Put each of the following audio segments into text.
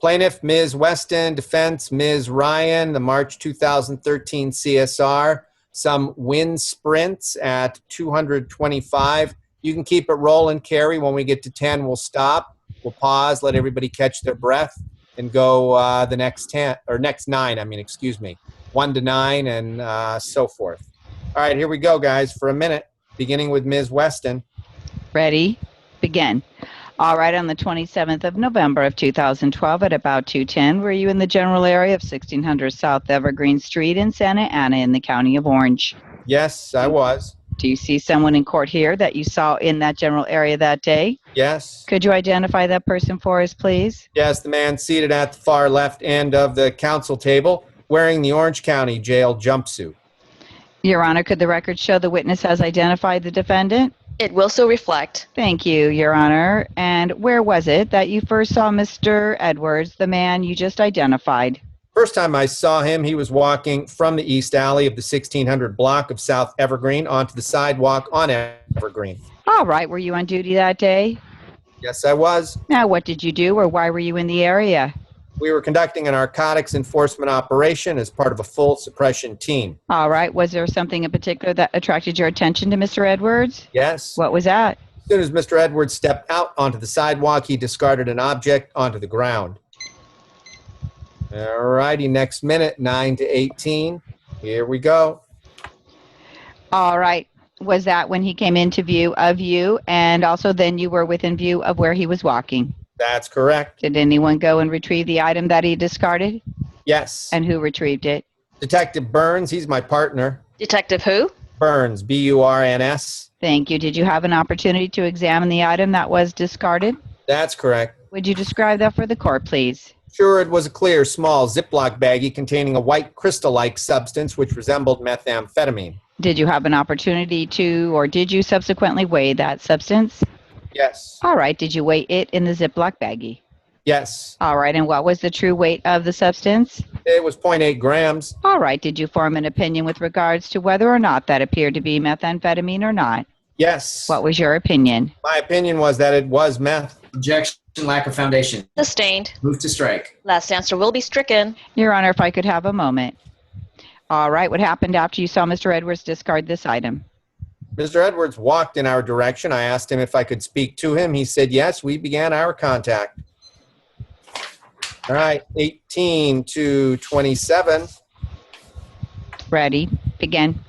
Plaintiff, Ms. Weston. Defense, Ms. Ryan. The March 2013 CSR. Some wind sprints at 225. You can keep it rolling, Carrie. When we get to 10, we'll stop. We'll pause, let everybody catch their breath, and go the next 10, or next 9, excuse me. 1 to 9 and so forth. All right, here we go, guys, for a minute, beginning with Ms. Weston. Ready? Begin. All right, on the 27th of November of 2012 at about 2:10, were you in the general area of 1600 South Evergreen Street in Santa Ana in the County of Orange? Yes, I was. Do you see someone in court here that you saw in that general area that day? Yes. Could you identify that person for us, please? Yes, the man seated at the far left end of the council table wearing the Orange County jail jumpsuit. Your Honor, could the record show the witness has identified the defendant? It will so reflect. Thank you, Your Honor. And where was it that you first saw Mr. Edwards, the man you just identified? First time I saw him, he was walking from the east alley of the 1600 block of South Evergreen onto the sidewalk on Evergreen. All right, were you on duty that day? Yes, I was. Now, what did you do or why were you in the area? We were conducting a narcotics enforcement operation as part of a full suppression team. All right, was there something in particular that attracted your attention to Mr. Edwards? Yes. What was that? As soon as Mr. Edwards stepped out onto the sidewalk, he discarded an object onto the ground. All righty, next minute, 9 to 18. Here we go. All right. Was that when he came into view of you and also then you were within view of where he was walking? That's correct. Did anyone go and retrieve the item that he discarded? Yes. And who retrieved it? Detective Burns, he's my partner. Detective who? Burns, B-U-R-N-S. Thank you. Did you have an opportunity to examine the item that was discarded? That's correct. Would you describe that for the court, please? Sure, it was a clear, small Ziploc baggie containing a white crystal-like substance which resembled methamphetamine. Did you have an opportunity to, or did you subsequently weigh that substance? Yes. All right. Did you weigh it in the Ziploc baggie? Yes. All right. And what was the true weight of the substance? It was 0.8 grams. All right. Did you form an opinion with regards to whether or not that appeared to be methamphetamine or not? Yes. What was your opinion? My opinion was that it was meth. Objection, lack of foundation. Sustained. Move to strike. Last answer will be stricken. Your Honor, if I could have a moment. All right. What happened after you saw Mr. Edwards discard this item? Mr. Edwards walked in our direction. I asked him if I could speak to him. He said yes. We began our contact. All right. 18 to 27. Ready. Begin.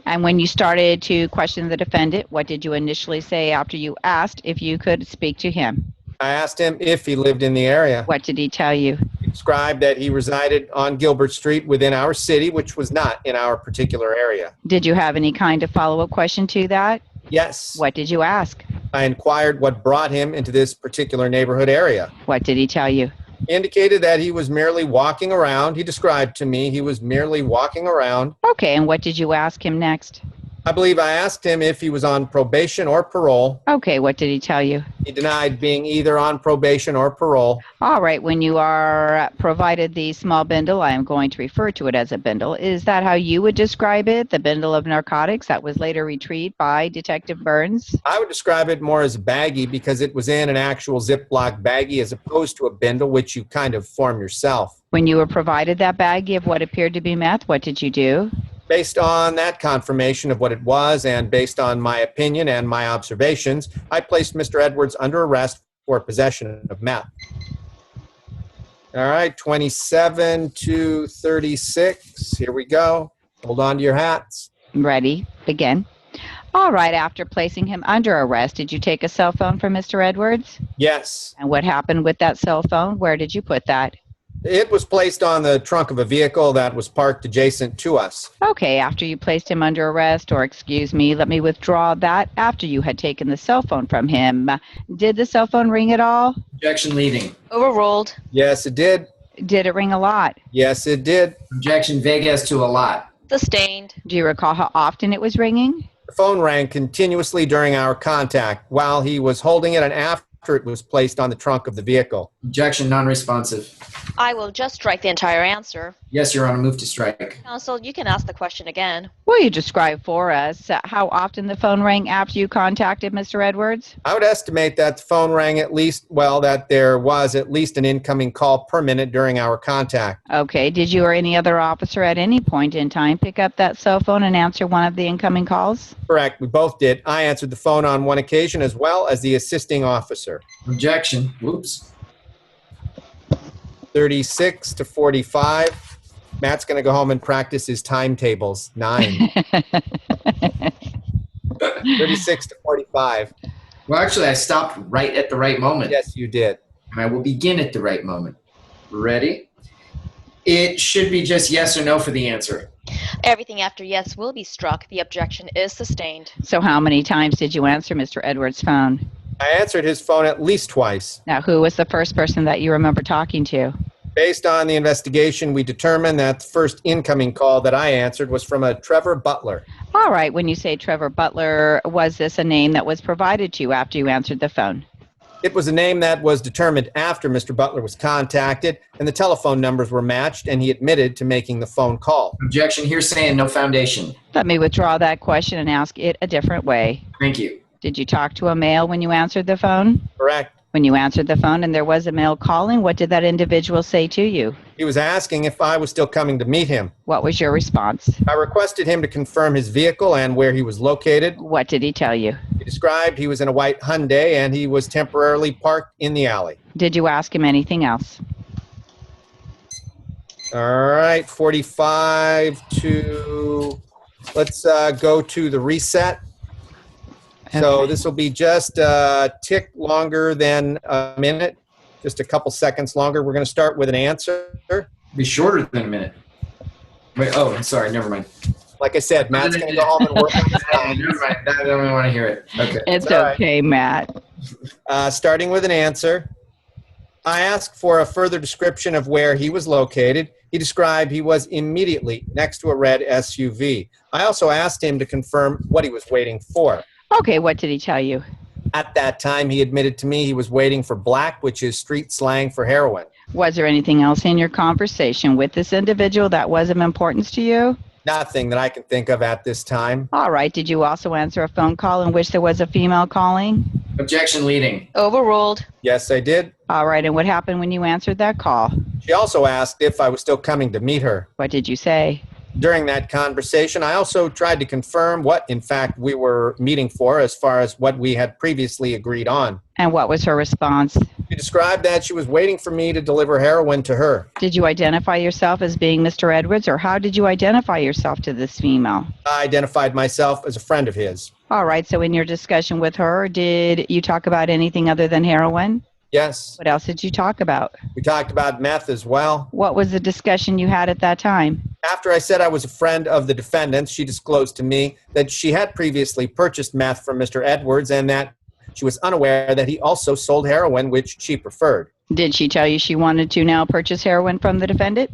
And when you started to question the defendant, what did you initially say after you asked if you could speak to him? I asked him if he lived in the area. What did he tell you? He described that he resided on Gilbert Street within our city, which was not in our particular area. Did you have any kind of follow-up question to that? Yes. What did you ask? I inquired what brought him into this particular neighborhood area. What did he tell you? He indicated that he was merely walking around. He described to me he was merely walking around. Okay, and what did you ask him next? I believe I asked him if he was on probation or parole. Okay, what did he tell you? He denied being either on probation or parole. All right, when you are provided the small bundle, I am going to refer to it as a bundle. Is that how you would describe it, the bundle of narcotics that was later retrieved by Detective Burns? I would describe it more as a baggie because it was in an actual Ziploc baggie as opposed to a bundle, which you kind of form yourself. When you were provided that baggie of what appeared to be meth, what did you do? Based on that confirmation of what it was and based on my opinion and my observations, I placed Mr. Edwards under arrest for possession of meth. All right, 27 to 36. Here we go. Hold on to your hats. Ready. Begin. All right, after placing him under arrest, did you take a cell phone from Mr. Edwards? Yes. And what happened with that cell phone? Where did you put that? It was placed on the trunk of a vehicle that was parked adjacent to us. Okay, after you placed him under arrest, or excuse me, let me withdraw that. After you had taken the cell phone from him, did the cell phone ring at all? Objection leading. Overruled. Yes, it did. Did it ring a lot? Yes, it did. Objection vague as to a lot. Sustained. Do you recall how often it was ringing? The phone rang continuously during our contact while he was holding it and after it was placed on the trunk of the vehicle. Objection non-responsive. I will just strike the entire answer. Yes, Your Honor. Move to strike. Counsel, you can ask the question again. Will you describe for us how often the phone rang after you contacted Mr. Edwards? I would estimate that the phone rang at least, that there was at least an incoming call per minute during our contact. Okay. Did you or any other officer at any point in time pick up that cell phone and answer one of the incoming calls? Correct. We both did. I answered the phone on one occasion as well as the assisting officer. Objection. Whoops. 36 to 45. Matt's going to go home and practice his timetables. 9. 36 to 45. Well, actually, I stopped right at the right moment. Yes, you did. And I will begin at the right moment. Ready? It should be just yes or no for the answer. Everything after yes will be struck. The objection is sustained. So how many times did you answer Mr. Edwards' phone? I answered his phone at least twice. Now, who was the first person that you remember talking to? Based on the investigation, we determined that the first incoming call that I answered was from a Trevor Butler. All right. When you say Trevor Butler, was this a name that was provided to you after you answered the phone? It was a name that was determined after Mr. Butler was contacted, and the telephone numbers were matched, and he admitted to making the phone call. Objection. Hearsay and no foundation. Let me withdraw that question and ask it a different way. Thank you. Did you talk to a male when you answered the phone? Correct. When you answered the phone and there was a male calling, what did that individual say to you? He was asking if I was still coming to meet him. What was your response? I requested him to confirm his vehicle and where he was located. What did he tell you? He described he was in a white Hyundai and he was temporarily parked in the alley. Did you ask him anything else? All right, 45 to, let's go to the reset. So Okay. this will be just a tick longer than a minute, just a couple seconds longer. We're going to start with an answer. Be shorter than a minute. Wait. Oh, I'm sorry. Never mind. Like I said, Matt's going to go home and work on his time. Never mind. I don't even want to hear it. Okay. It's all right. okay, Matt. Starting with an answer. I asked for a further description of where he was located. He described he was immediately next to a red SUV. I also asked him to confirm what he was waiting for. Okay, what did he tell you? At that time, he admitted to me he was waiting for black, which is street slang for heroin. Was there anything else in your conversation with this individual that was of importance to you? Nothing that I can think of at this time. All right, did you also answer a phone call in which there was a female calling? Objection leading. Overruled. Yes, I did. All right, and what happened when you answered that call? She also asked if I was still coming to meet her. What did you say? During that conversation, I also tried to confirm what, in fact, we were meeting for as far as what we had previously agreed on. And what was her response? She described that she was waiting for me to deliver heroin to her. Did you identify yourself as being Mr. Edwards, or how did you identify yourself to this female? I identified myself as a friend of his. All right, so in your discussion with her, did you talk about anything other than heroin? Yes, What else did you talk about? we talked about meth as well. What was the discussion you had at that time? After I said I was a friend of the defendants, she disclosed to me that she had previously purchased meth from Mr. Edwards and that she was unaware that he also sold heroin, which she preferred. Did she tell you she wanted to now purchase heroin from the defendant?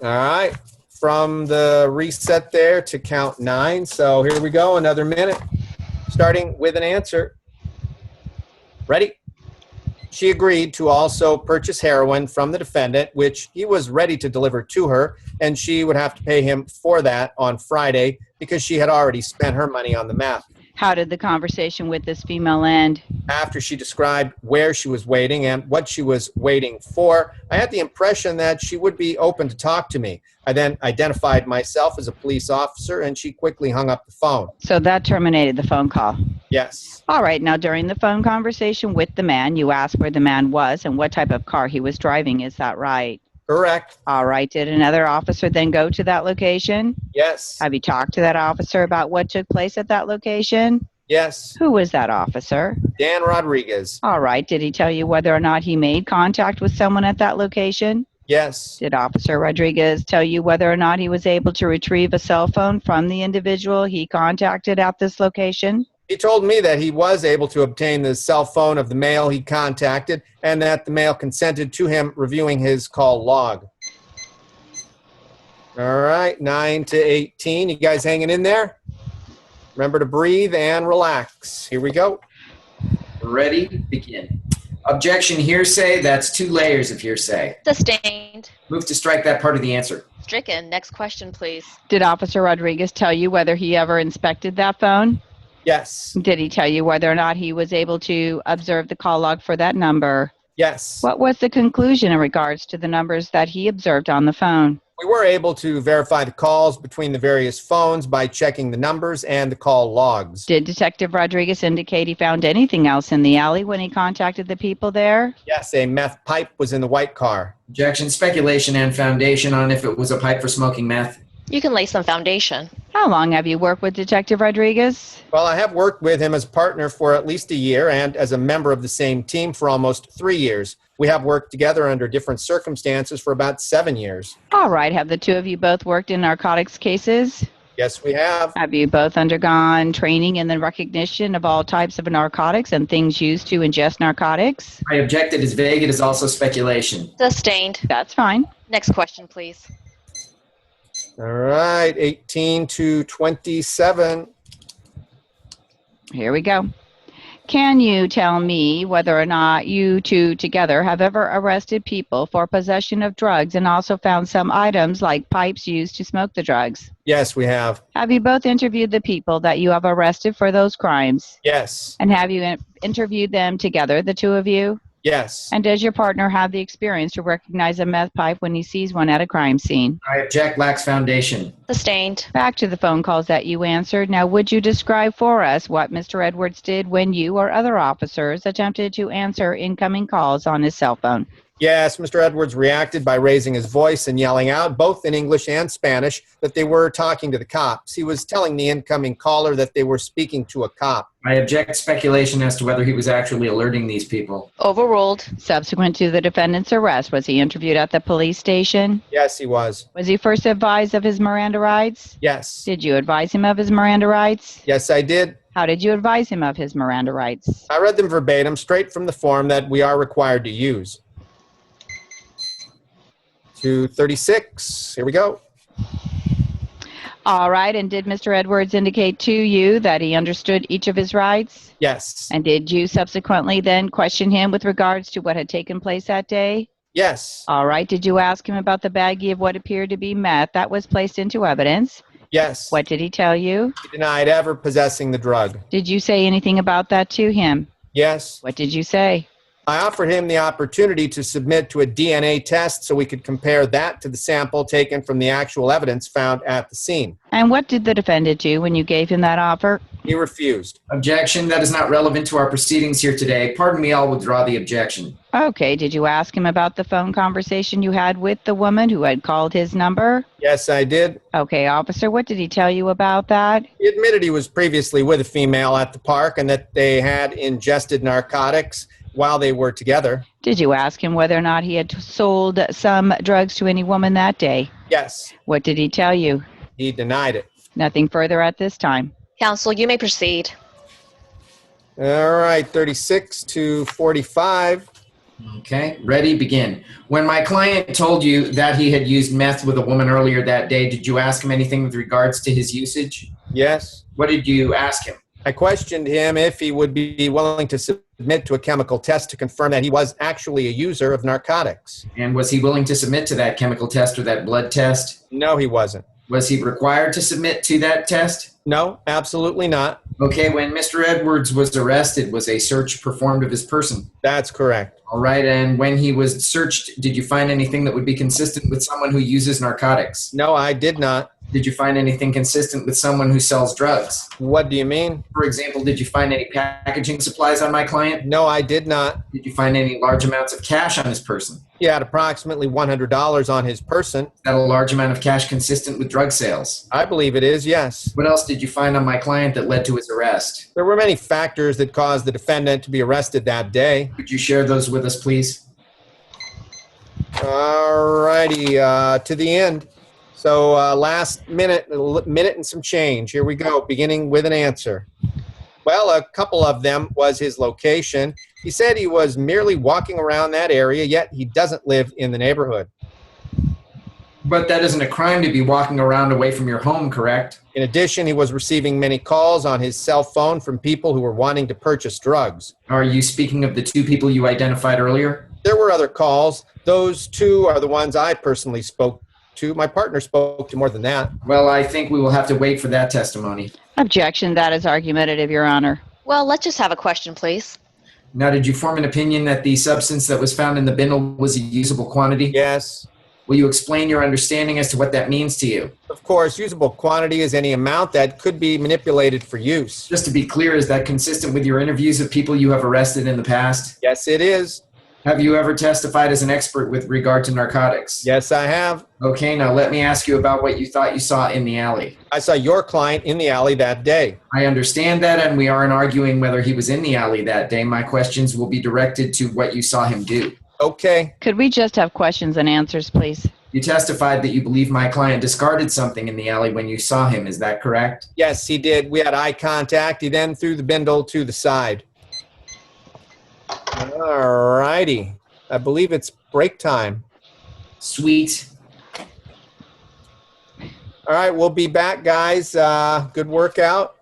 All right, from the reset there to count 9. So here we go, another minute, starting with an answer. Ready? She agreed to also purchase heroin from the defendant, which he was ready to deliver to her, and she would have to pay him for that on Friday because she had already spent her money on the meth. How did the conversation with this female end? After she described where she was waiting and what she was waiting for, I had the impression that she would be open to talk to me. I then identified myself as a police officer, and she quickly hung up the phone. So that terminated the phone call. Yes. All right, now during the phone conversation with the man, you asked where the man was and what type of car he was driving. Is that right? Correct. All right, did another officer then go to that location? Yes. Have you talked to that officer about what took place at that location? Yes. Who was that officer? Dan Rodriguez. All right, did he tell you whether or not he made contact with someone at that location? Yes. Did Officer Rodriguez tell you whether or not he was able to retrieve a cell phone from the individual he contacted at this location? He told me that he was able to obtain the cell phone of the male he contacted and that the male consented to him reviewing his call log. All right, 9 to 18. You guys hanging in there? Remember to breathe and relax. Here we go. Ready? Begin. Objection, hearsay. That's 2 layers of hearsay. Sustained. Move to strike that part of the answer. Stricken. Next question, please. Did Officer Rodriguez tell you whether he ever inspected that phone? Yes. Did he tell you whether or not he was able to observe the call log for that number? Yes. What was the conclusion in regards to the numbers that he observed on the phone? We were able to verify the calls between the various phones by checking the numbers and the call logs. Did Detective Rodriguez indicate he found anything else in the alley when he contacted the people there? Yes, a meth pipe was in the white car. Objection, speculation, and foundation on if it was a pipe for smoking meth. You can lay some foundation. How long have you worked with Detective Rodriguez? Well, I have worked with him as partner for at least a year and as a member of the same team for almost 3 years. We have worked together under different circumstances for about 7 years. All right. Have the two of you both worked in narcotics cases? Yes, we have. Have you both undergone training in the recognition of all types of narcotics and things used to ingest narcotics? I object. It is vague. It is also speculation. Sustained. That's fine. Next question, please. All right, 18 to 27. Here we go. Can you tell me whether or not you two together have ever arrested people for possession of drugs and also found some items like pipes used to smoke the drugs? Yes, we have. Have you both interviewed the people that you have arrested for those crimes? Yes. And have you interviewed them together, the two of you? Yes. And does your partner have the experience to recognize a meth pipe when he sees one at a crime scene? I object. Lacks foundation. Sustained. Back to the phone calls that you answered. Now, would you describe for us what Mr. Edwards did when you or other officers attempted to answer incoming calls on his cell phone? Yes, Mr. Edwards reacted by raising his voice and yelling out, both in English and Spanish, that they were talking to the cops. He was telling the incoming caller that they were speaking to a cop. I object. Speculation as to whether he was actually alerting these people. Overruled. Subsequent to the defendant's arrest, was he interviewed at the police station? Yes, he was. Was he first advised of his Miranda rights? Yes. Did you advise him of his Miranda rights? Yes, I did. How did you advise him of his Miranda rights? I read them verbatim, straight from the form that we are required to use. 236. Here we go. All right. And did Mr. Edwards indicate to you that he understood each of his rights? Yes. And did you subsequently then question him with regards to what had taken place that day? Yes. All right. Did you ask him about the baggie of what appeared to be meth that was placed into evidence? Yes. What did he tell you? He denied ever possessing the drug. Did you say anything about that to him? Yes. What did you say? I offered him the opportunity to submit to a DNA test so we could compare that to the sample taken from the actual evidence found at the scene. And what did the defendant do when you gave him that offer? He refused. Objection. That is not relevant to our proceedings here today. Pardon me, I'll withdraw the objection. Okay. Did you ask him about the phone conversation you had with the woman who had called his number? Yes, I did. Okay, officer, what did he tell you about that? He admitted he was previously with a female at the park and that they had ingested narcotics while they were together. Did you ask him whether or not he had sold some drugs to any woman that day? Yes. What did he tell you? He denied it. Nothing further at this time. Counsel, you may proceed. All right, 36 to 45. Okay, ready, begin. When my client told you that he had used meth with a woman earlier that day, did you ask him anything with regards to his usage? Yes. What did you ask him? I questioned him if he would be willing to submit to a chemical test to confirm that he was actually a user of narcotics. And was he willing to submit to that chemical test or that blood test? No, he wasn't. Was he required to submit to that test? No, absolutely not. Okay, when Mr. Edwards was arrested, was a search performed of his person? That's correct. All right, and when he was searched, did you find anything that would be consistent with someone who uses narcotics? No, I did not. Did you find anything consistent with someone who sells drugs? What do you mean? For example, did you find any packaging supplies on my client? No, I did not. Did you find any large amounts of cash on his person? He had approximately $100 on his person. Is that a large amount of cash consistent with drug sales? I believe it is, yes. What else did you find on my client that led to his arrest? There were many factors that caused the defendant to be arrested that day. Could you share those with us, please? All righty, to the end. So last minute and some change. Here we go, beginning with an answer. Well, a couple of them was his location. He said he was merely walking around that area, yet he doesn't live in the neighborhood. But that isn't a crime to be walking around away from your home, correct? In addition, he was receiving many calls on his cell phone from people who were wanting to purchase drugs. Are you speaking of the two people you identified earlier? There were other calls. Those two are the ones I personally spoke to. My partner spoke to more than that. Well, I think we will have to wait for that testimony. Objection. That is argumentative, Your Honor. Well, let's just have a question, please. Now, did you form an opinion that the substance that was found in the bindle was a usable quantity? Yes. Will you explain your understanding as to what that means to you? Of course, usable quantity is any amount that could be manipulated for use. Just to be clear, is that consistent with your interviews of people you have arrested in the past? Yes, it is. Have you ever testified as an expert with regard to narcotics? Yes, I have. Okay, now let me ask you about what you thought you saw in the alley. I saw your client in the alley that day. I understand that, and we aren't arguing whether he was in the alley that day. My questions will be directed to what you saw him do. Okay. Could we just have questions and answers, please? You testified that you believe my client discarded something in the alley when you saw him. Is that correct? Yes, he did. We had eye contact. He then threw the bindle to the side. All righty. I believe it's break time. Sweet. All right, we'll be back, guys. Good workout.